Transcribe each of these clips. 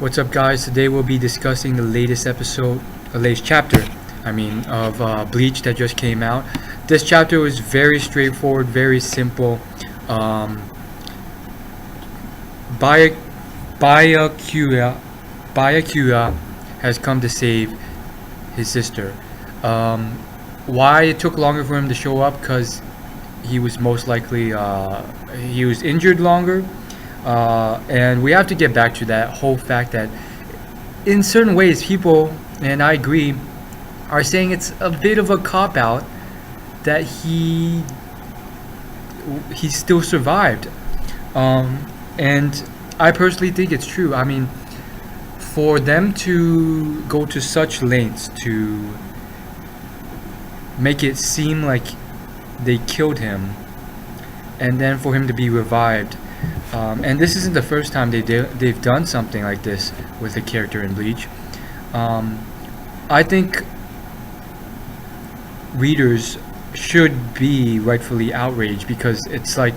What's up, guys? Today we'll be discussing the latest episode, the latest chapter, of Bleach that just came out. This chapter was very straightforward, very simple. Um, Baya, Byakuya has come to save his sister. Um, why it took longer for him to show up? Because he was most likely he was injured longer. And we have to get back to that whole fact that in certain ways people, and I agree, are saying it's a bit of a cop out that he still survived. And I personally think it's true. I mean, for them to go to such lengths to make it seem like they killed him and then for him to be revived. And this isn't the first time they've done something like this with a character in Bleach. I think readers should be rightfully outraged because it's like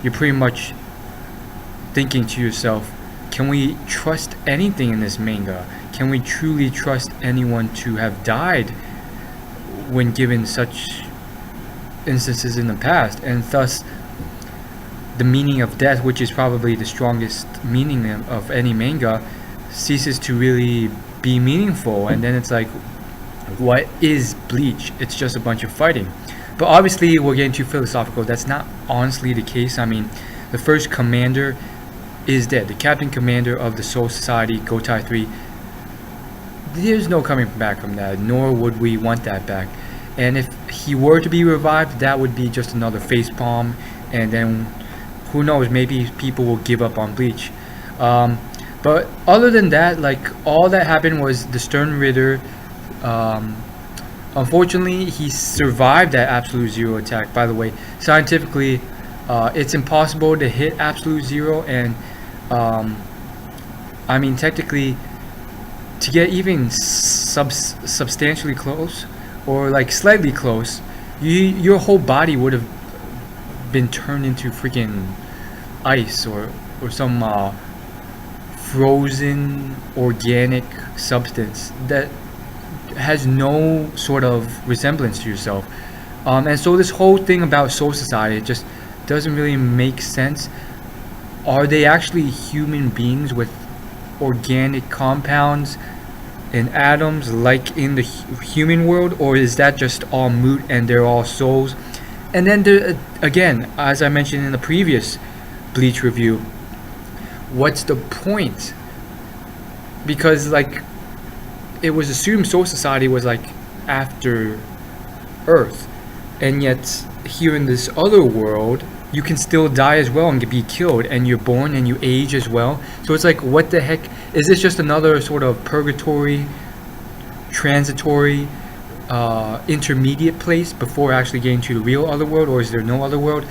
you're pretty much thinking to yourself, can we trust anything in this manga? Can we truly trust anyone to have died when given such instances in the past? And thus the meaning of death, which is probably the strongest meaning of any manga, ceases to really be meaningful. And then it's like, what is Bleach? It's just a bunch of fighting. But obviously we're getting too philosophical. That's not honestly the case. I mean, the first commander is dead. The captain commander of the Soul Society, Gotai 3, there's no coming back from that, nor would we want that back. And if he were to be revived, that would be just another facepalm, and then who knows, maybe people will give up on Bleach. But other than that, like, all that happened was the Stern Ritter, unfortunately he survived that Absolute Zero attack. By the way, scientifically it's impossible to hit Absolute Zero, and I mean, technically, to get even substantially close or like slightly close, your whole body would have been turned into freaking ice or some frozen organic substance that has no sort of resemblance to yourself. And so this whole thing about Soul Society just doesn't really make sense. Are they actually human beings with organic compounds and atoms like in the human world, or is that just all moot and they're all souls? And then there, again, as I mentioned in the previous Bleach review, what's the point? Because like it was assumed Soul Society was like after Earth, and yet here in this other world you can still die as well and be killed, and you're born and you age as well. So it's like, what the heck? Is this just another sort of purgatory, transitory, intermediate place before actually getting to the real other world, or is there no other world?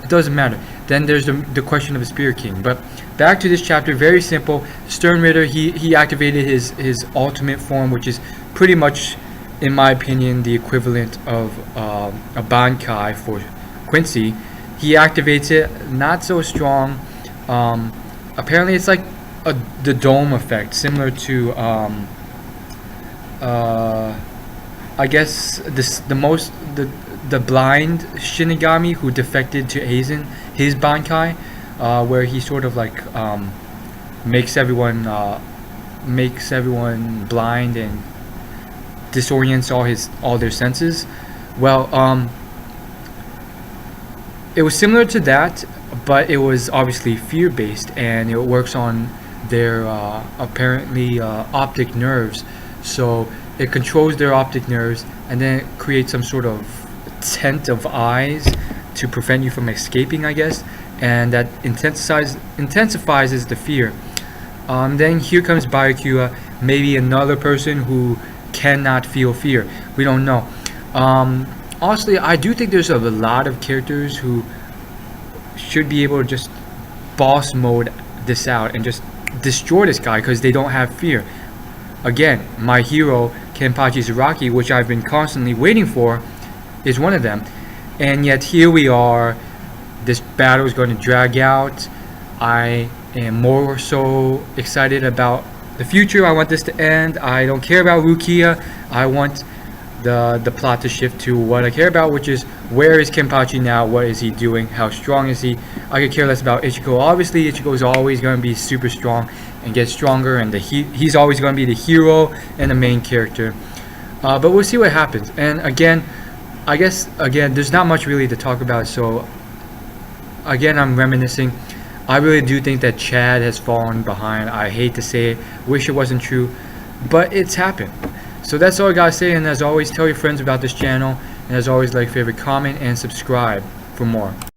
It doesn't matter. Then there's the question of the Spirit King. But back to this chapter, very simple. Stern Ritter, he activated his ultimate form, which is pretty much, in my opinion, the equivalent of a Bankai for Quincy. He activates it, not so strong. Apparently it's like the dome effect, similar to I guess the blind Shinigami who defected to Aizen, his Bankai, where he sort of like makes everyone blind and disorients all their senses. Well, it was similar to that, but it was obviously fear-based, and it works on their apparently optic nerves. So it controls their optic nerves, and then it creates some sort of tent of eyes to prevent you from escaping, I guess, and that intensifies the fear. Then here comes Byakuya, maybe another person who cannot feel fear. We don't know. Honestly, I do think there's a lot of characters who should be able to just boss mode this out and just destroy this guy because they don't have fear. Again, my hero, Kenpachi Zaraki, which I've been constantly waiting for, is one of them. And yet here we are, this battle is going to drag out. I am more so excited about the future. I want this to end. I don't care about Rukia. I want the plot to shift to what I care about, which is where is Kenpachi now, what is he doing, how strong is he. I could care less about Ichigo. Obviously Ichigo is always going to be super strong and get stronger, and he's always going to be the hero and the main character, but we'll see what happens. And again, I guess there's not much really to talk about, so again I'm reminiscing. I really do think that Chad has fallen behind. I hate to say it, wish it wasn't true, but it's happened. So that's all I gotta say, and as always, tell your friends about this channel, and as always, like, favorite, comment, and subscribe for more.